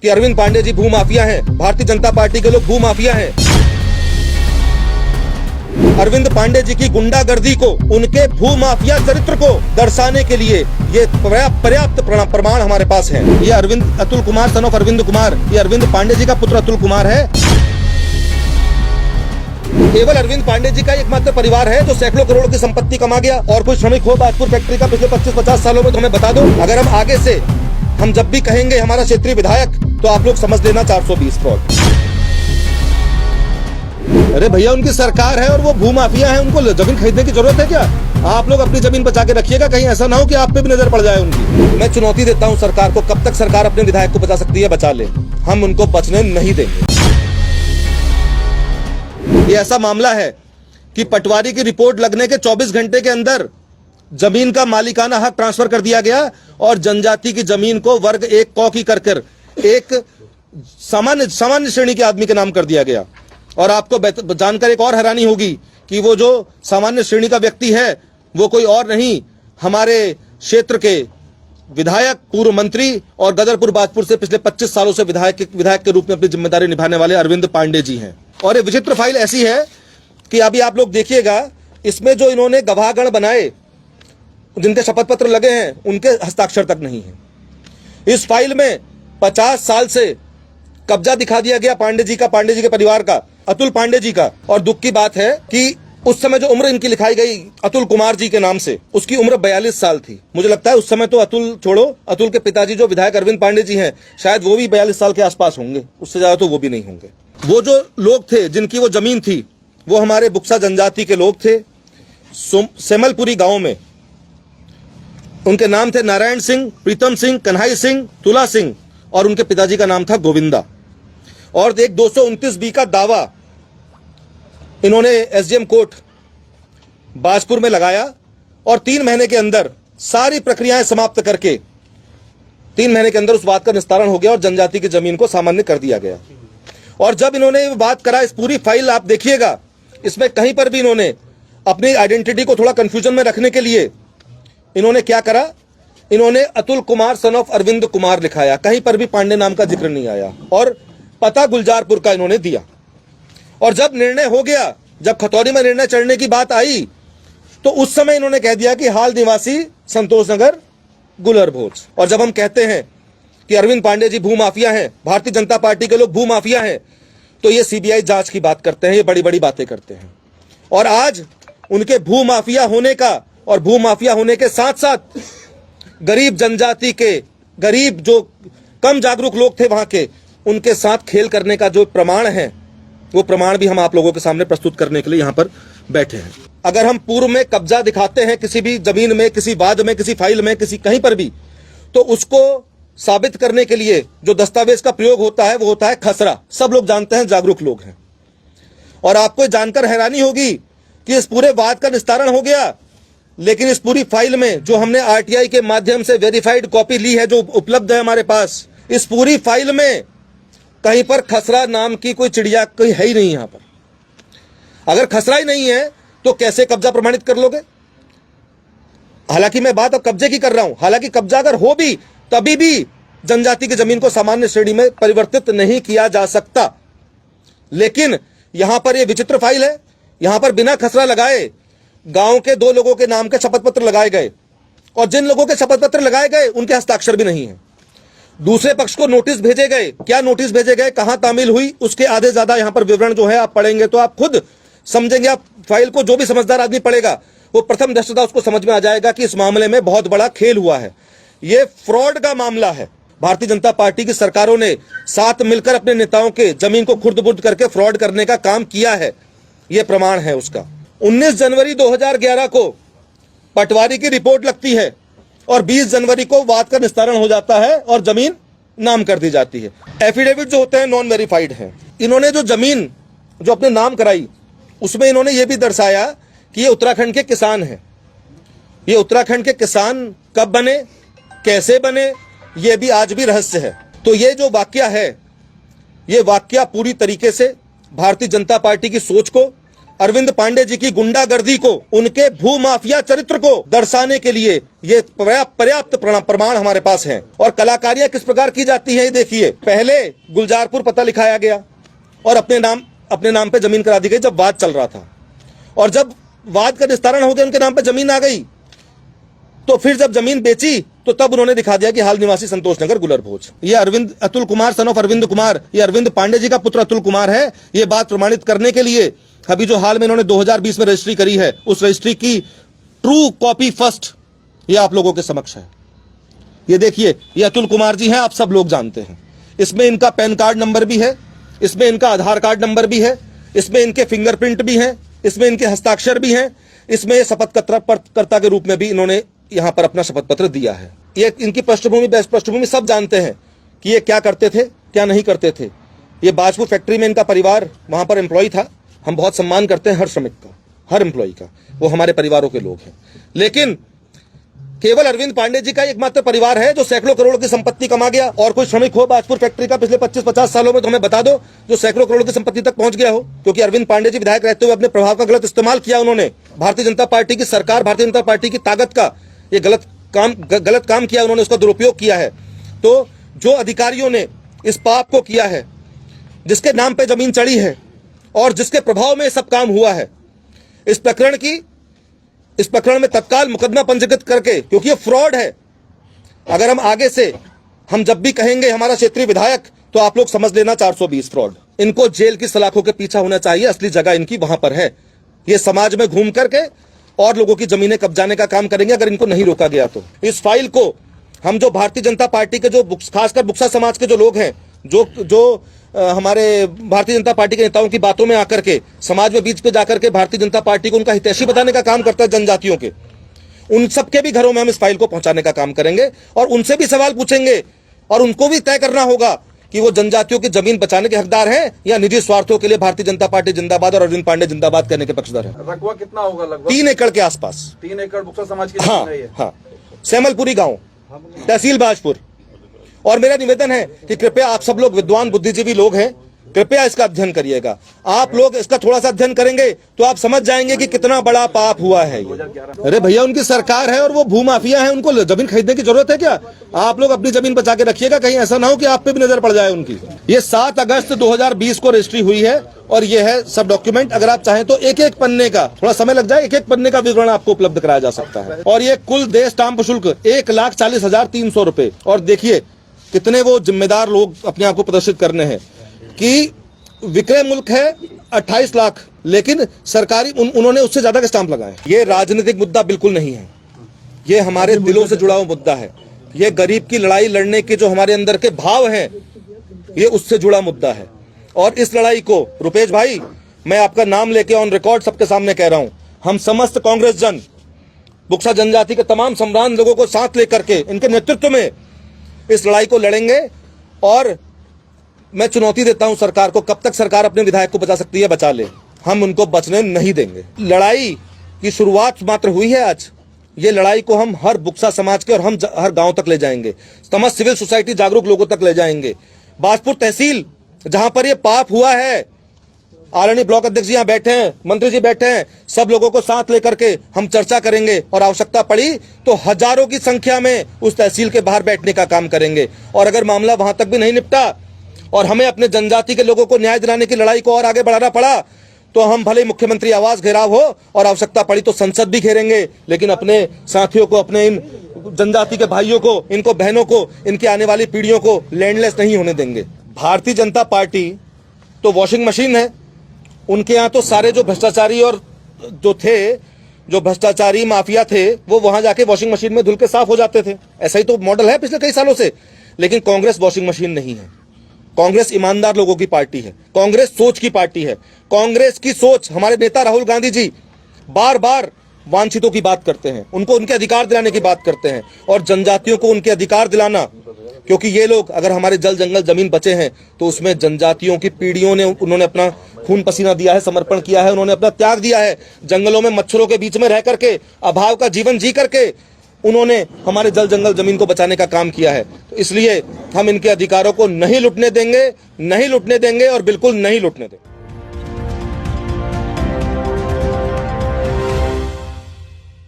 कि अरविंद पांडे जी भूमाफिया हैं, भारतीय जनता पार्टी के लोग भूमाफिया हैं। अरविंद पांडे जी की गुंडागर्दी को, उनके भूमाफिया चरित्र को दर्शाने के लिए ये पर्याप्त प्रमाण हमारे पास है। ये अरविंद अतुल कुमार सन ऑफ अरविंद कुमार, ये अरविंद पांडे जी का पुत्र अतुल कुमार है। केवल अरविंद पांडे जी का एकमात्र परिवार है जो सैकड़ों करोड़ की संपत्ति कमा गया। और कोई श्रमिक हो बाजपुर फैक्ट्री का पिछले 25-50 सालों में, तो हमें बता दो। अगर हम आगे से हम जब भी कहेंगे हमारा क्षेत्रीय विधायक, तो आप लोग समझ लेना 420 फ्रॉड। अरे भैया, उनकी सरकार है और वो भूमाफिया है, उनको जमीन खरीदने की जरूरत है क्या? आप लोग अपनी जमीन बचा के रखिएगा, कहीं ऐसा ना हो कि आप पे भी नजर पड़ जाए उनकी। मैं चुनौती देता हूं सरकार को, कब तक सरकार अपने विधायक को बचा सकती है, बचा ले, हम उनको बचने नहीं देंगे। ये ऐसा मामला है कि पटवारी की रिपोर्ट लगने के 24 घंटे के अंदर जमीन का मालिकाना हक ट्रांसफर कर दिया गया और जनजाति की जमीन को वर्ग 1 क की कर एक सामान्य श्रेणी के आदमी के नाम कर दिया गया। और आपको जानकर एक और हैरानी होगी कि वो जो सामान्य श्रेणी का व्यक्ति है वो कोई और नहीं, हमारे क्षेत्र के विधायक, पूर्व मंत्री और गदरपुर बाजपुर से पिछले 25 सालों से विधायक के रूप में अपनी जिम्मेदारी निभाने वाले अरविंद पांडे जी हैं। और ये विचित्र फाइल ऐसी है कि अभी आप लोग देखिएगा, इसमें जो इन्होंने गवाहगण बनाए, जिनके शपथ पत्र लगे हैं, उनके हस्ताक्षर तक नहीं है। इस फाइल में 50 साल से कब्जा दिखा दिया गया पांडे जी के परिवार का, अतुल पांडे जी का। और दुख की बात है कि उस समय जो उम्र इनकी लिखाई गई अतुल कुमार जी के नाम से, उसकी उम्र 42 साल थी। मुझे लगता है उस समय तो अतुल छोड़ो, अतुल के पिताजी जो विधायक अरविंद पांडे जी हैं, शायद वो भी 42 साल के आसपास होंगे, उससे ज्यादा तो वो भी नहीं होंगे। वो जो लोग थे जिनकी वो जमीन थी, वो हमारे बुक्सा जनजाति के लोग थे। सेमलपुरी गांव में उनके नाम थे नारायण सिंह, प्रीतम सिंह, कन्हई सिंह, तुला सिंह, और उनके पिताजी का नाम था गोविंदा। और एक 229B का दावा इन्होंने एसडीएम कोर्ट बाजपुर में लगाया और 3 महीने के अंदर सारी प्रक्रियाएं समाप्त करके 3 महीने के अंदर उस बात का निस्तारण हो गया और जनजाति की जमीन को सामान्य कर दिया गया। और जब इन्होंने ये बात करा, इस पूरी फाइल आप देखिएगा, इसमें कहीं पर भी इन्होंने अपनी आइडेंटिटी को थोड़ा कंफ्यूजन में रखने के लिए इन्होंने क्या करा, इन्होंने अतुल कुमार सन ऑफ अरविंद कुमार लिखाया, कहीं पर भी पांडे नाम का जिक्र नहीं आया। और पता गुलजारपुर का इन्होंने दिया। और जब निर्णय हो गया, जब खतौनी में निर्णय चढ़ने की बात आई, तो उस समय इन्होंने कह दिया कि हाल निवासी संतोष नगर गुलर भोज। और जब हम कहते हैं कि अरविंद पांडे जी भूमाफिया हैं, भारतीय जनता पार्टी के लोग भूमाफिया हैं, तो ये सीबीआई जांच की बात करते हैं, ये बड़ी बड़ी बातें करते हैं। और आज उनके भूमाफिया होने का, और भूमाफिया होने के साथ साथ गरीब जनजाति के, गरीब जो कम जागरूक लोग थे वहां के, उनके साथ खेल करने का जो प्रमाण है, वो प्रमाण भी हम आप लोगों के सामने प्रस्तुत करने के लिए यहां पर बैठे हैं। अगर हम पूर्व में कब्जा दिखाते हैं किसी भी जमीन में, किसी वाद में, किसी फाइल में, किसी कहीं पर भी, तो उसको साबित करने के लिए जो दस्तावेज का प्रयोग होता है वो होता है खसरा। सब लोग जानते हैं, जागरूक लोग हैं। और आपको जानकर हैरानी होगी कि इस पूरे वाद का निस्तारण हो गया, लेकिन इस पूरी फाइल में जो हमने आरटीआई के माध्यम से वेरीफाइड कॉपी ली है, जो उपलब्ध है हमारे पास, इस पूरी फाइल में कहीं पर खसरा नाम की कोई चिड़िया कोई है ही नहीं। यहां पर अगर खसरा ही नहीं है तो कैसे कब्जा प्रमाणित कर लोगे? हालांकि मैं बात अब कब्जे की कर रहा हूं, हालांकि कब्जा अगर हो भी, तभी भी जनजाति की जमीन को सामान्य श्रेणी में परिवर्तित नहीं किया जा सकता। लेकिन यहां पर यह विचित्र फाइल है, यहां पर बिना खसरा लगाए गांव के 2 लोगों के नाम के शपथ पत्र लगाए गए, और जिन लोगों के शपथ पत्र लगाए गए उनके हस्ताक्षर भी नहीं है। दूसरे पक्ष को नोटिस भेजे गए, क्या नोटिस भेजे गए, कहां तामील हुई, उसके आधे ज्यादा यहां पर विवरण जो है आप पढ़ेंगे तो आप खुद समझेंगे। आप फाइल को जो भी समझदार आदमी पढ़ेगा वो प्रथम दृष्टया उसको समझ में आ जाएगा कि इस मामले में बहुत बड़ा खेल हुआ है। ये फ्रॉड का मामला है। भारतीय जनता पार्टी की सरकारों ने साथ मिलकर अपने नेताओं के जमीन को खुर्द-बुर्द करके फ्रॉड करने का काम किया है, यह प्रमाण है उसका। 19 जनवरी 2011 को पटवारी की रिपोर्ट लगती है और 20 जनवरी को वाद का निस्तारण हो जाता है और जमीन नाम कर दी जाती है। एफिडेविट जो होते हैं नॉन वेरीफाइड है। इन्होंने जो जमीन जो अपने नाम कराई, उसमें इन्होंने ये भी दर्शाया कि ये उत्तराखंड के किसान हैं। ये उत्तराखंड के किसान कब बने, कैसे बने, ये भी आज भी रहस्य है। तो ये जो वाकया है, ये वाकया पूरी तरीके से भारतीय जनता पार्टी की सोच को, अरविंद पांडे जी की गुंडागर्दी को, उनके भूमाफिया चरित्र को दर्शाने के लिए ये पर्याप्त प्रमाण हमारे पास हैं। और कलाकारियां किस प्रकार की जाती है ये देखिए। पहले गुलजारपुर पता लिखाया गया और अपने नाम पे जमीन करा दी गई जब वाद चल रहा था, और जब वाद का निस्तारण हो गया, उनके नाम पे जमीन आ गई, तो फिर जब जमीन बेची तो तब उन्होंने दिखा दिया कि हाल निवासी संतोष नगर गुलर भोज। ये अतुल कुमार सन ऑफ अरविंद कुमार, ये अरविंद पांडे जी का पुत्र अतुल कुमार है। ये बात प्रमाणित करने के लिए अभी जो हाल में इन्होंने 2020 में रजिस्ट्री करी है, उस रजिस्ट्री की ट्रू कॉपी फर्स्ट ये आप लोगों के समक्ष है। ये देखिए, ये अतुल कुमार जी हैं, आप सब लोग जानते हैं। इसमें इनका पैन कार्ड नंबर भी है, इसमें इनका आधार कार्ड नंबर भी है, इसमें इनके फिंगरप्रिंट भी हैं, इसमें इनके हस्ताक्षर भी हैं, इसमें शपथ कर्ता के रूप में भी इन्होंने यहां पर अपना शपथ पत्र दिया है। ये इनकी पृष्ठभूमि सब जानते हैं कि ये क्या करते थे, क्या नहीं करते थे। ये बाजपुर फैक्ट्री में इनका परिवार वहां पर एम्प्लॉय था। हम बहुत सम्मान करते हैं हर श्रमिक का, हर एम्प्लॉय का, वो हमारे परिवारों के लोग हैं। लेकिन केवल अरविंद पांडे जी का एकमात्र परिवार है जो सैकड़ों करोड़ की संपत्ति कमा गया। और कोई श्रमिक हो बाजपुर फैक्ट्री का पिछले 25-50 सालों में तो हमें बता दो जो सैकड़ों करोड़ की संपत्ति तक पहुंच गया हो। क्योंकि अरविंद पांडे जी विधायक रहते हुए अपने प्रभाव का गलत इस्तेमाल किया उन्होंने। भारतीय जनता पार्टी की सरकार, भारतीय जनता पार्टी की ताकत का ये गलत काम किया उन्होंने, उसका दुरुपयोग किया है। तो जो अधिकारियों ने इस पाप को किया है, जिसके नाम पे जमीन चढ़ी है और जिसके प्रभाव में सब काम हुआ है, इस प्रकरण में तत्काल मुकदमा पंजीकृत करके, क्योंकि ये फ्रॉड है। अगर हम जब भी कहेंगे हमारा क्षेत्रीय विधायक, तो आप लोग समझ लेना 420 फ्रॉड। इनको जेल की सलाखों के पीछे होना चाहिए, असली जगह इनकी वहां पर है। ये समाज में घूम करके और लोगों की जमीनें कब्जाने का काम करेंगे अगर इनको नहीं रोका गया तो। इस फाइल को हम जो भारतीय जनता पार्टी के जो खासकर बुक्सा समाज के जो लोग हैं, जो हमारे भारतीय जनता पार्टी के नेताओं की बातों में आकर के समाज में बीच पे जाकर के भारतीय जनता पार्टी को उनका हितैषी बताने का काम करता है जनजातियों के, उन सबके भी घरों में हम इस फाइल को पहुंचाने का काम करेंगे और उनसे भी सवाल पूछेंगे। और उनको भी तय करना होगा कि वो जनजातियों की जमीन बचाने के हकदार हैं या निजी स्वार्थों के लिए भारतीय जनता पार्टी जिंदाबाद और अरविंद पांडे जिंदाबाद कहने के पक्षधर है। रकबा कितना होगा? लगभग 3 एकड़ के आसपास। 3 एकड़ बुक्सा समाज की जमीन है ये। हाँ, सेमलपुरी गांव, तहसील बाजपुर। और मेरा निवेदन है कि कृपया आप सब लोग विद्वान बुद्धिजीवी लोग हैं, कृपया इसका अध्ययन करिएगा। आप लोग इसका थोड़ा सा अध्ययन करेंगे तो आप समझ जाएंगे कि कितना बड़ा पाप हुआ है ये। अरे भैया, उनकी सरकार है और वो भूमाफिया है, उनको जमीन खरीदने की जरूरत है क्या? आप लोग अपनी जमीन बचा के रखिएगा, कहीं ऐसा ना हो कि आप पे भी नजर पड़ जाए उनकी। ये 7 अगस्त 2020 को रजिस्ट्री हुई है और ये है सब डॉक्यूमेंट। अगर आप चाहें तो एक पन्ने का, थोड़ा समय लग जाए, एक पन्ने का विवरण आपको उपलब्ध कराया जा सकता है। और ये कुल देय स्टाम्प शुल्क 1,40,300 रुपए। और देखिए कितने वो जिम्मेदार लोग अपने आप को प्रदर्शित करने हैं कि विक्रय मुल्क है 28 लाख, लेकिन सरकारी उन्होंने उससे ज्यादा के स्टाम्प लगाए। ये राजनीतिक मुद्दा बिल्कुल नहीं है, ये हमारे दिलों से जुड़ा हुआ मुद्दा है। ये गरीब की लड़ाई लड़ने के जो हमारे अंदर के भाव हैं, ये उससे जुड़ा मुद्दा है। और इस लड़ाई को रुपेश भाई, मैं आपका नाम लेके ऑन रिकॉर्ड सबके सामने कह रहा हूं, हम समस्त कांग्रेस जन, बुक्सा जनजाति के तमाम सम्रान लोगों को साथ लेकर के इनके नेतृत्व में इस लड़ाई को लड़ेंगे। और मैं चुनौती देता हूं सरकार को, कब तक सरकार अपने विधायक को बचा सकती है, बचा ले, हम उनको बचने नहीं देंगे। लड़ाई की शुरुआत मात्र हुई है आज। ये लड़ाई को हम हर बुक्सा समाज के और हम हर गांव तक ले जाएंगे, समस्त सिविल सोसाइटी जागरूक लोगों तक ले जाएंगे। बाजपुर तहसील जहां पर ये पाप हुआ है, आदरणीय ब्लॉक अध्यक्ष जी यहाँ बैठे हैं, मंत्री जी बैठे हैं, सब लोगों को साथ लेकर के हम चर्चा करेंगे और आवश्यकता पड़ी तो हजारों की संख्या में उस तहसील के बाहर बैठने का काम करेंगे। और अगर मामला वहां तक भी नहीं निपटा और हमें अपने जनजाति के लोगों को न्याय दिलाने की लड़ाई को और आगे बढ़ाना पड़ा, तो हम भले मुख्यमंत्री आवास घेराव हो और आवश्यकता पड़ी तो संसद भी घेरेंगे, लेकिन अपने साथियों को, अपने इन जनजाति के भाइयों को, इनको बहनों को, इनकी आने वाली पीढ़ियों को लैंडलेस नहीं होने देंगे। भारतीय जनता पार्टी तो वॉशिंग मशीन है, उनके यहाँ तो सारे जो भ्रष्टाचारी और जो भ्रष्टाचारी माफिया थे वो वहां जाके वॉशिंग मशीन में धुल के साफ हो जाते थे। ऐसा ही तो मॉडल है पिछले कई सालों से। लेकिन कांग्रेस वॉशिंग मशीन नहीं है, कांग्रेस ईमानदार लोगों की पार्टी है, कांग्रेस सोच की पार्टी है। कांग्रेस की सोच, हमारे नेता राहुल गांधी जी बार बार वांछितों की बात करते हैं, उनको उनके अधिकार दिलाने की बात करते हैं और जनजातियों को उनके अधिकार दिलाना, क्योंकि ये लोग, अगर हमारे जल जंगल जमीन बचे हैं तो उसमें जनजातियों की पीढ़ियों ने, उन्होंने अपना खून पसीना दिया है, समर्पण किया है, उन्होंने अपना त्याग दिया है, जंगलों में मच्छरों के बीच में रह करके, अभाव का जीवन जी करके उन्होंने हमारे जल जंगल जमीन को बचाने का काम किया है। तो इसलिए हम इनके अधिकारों को नहीं लुटने देंगे और बिल्कुल नहीं लुटने देंगे।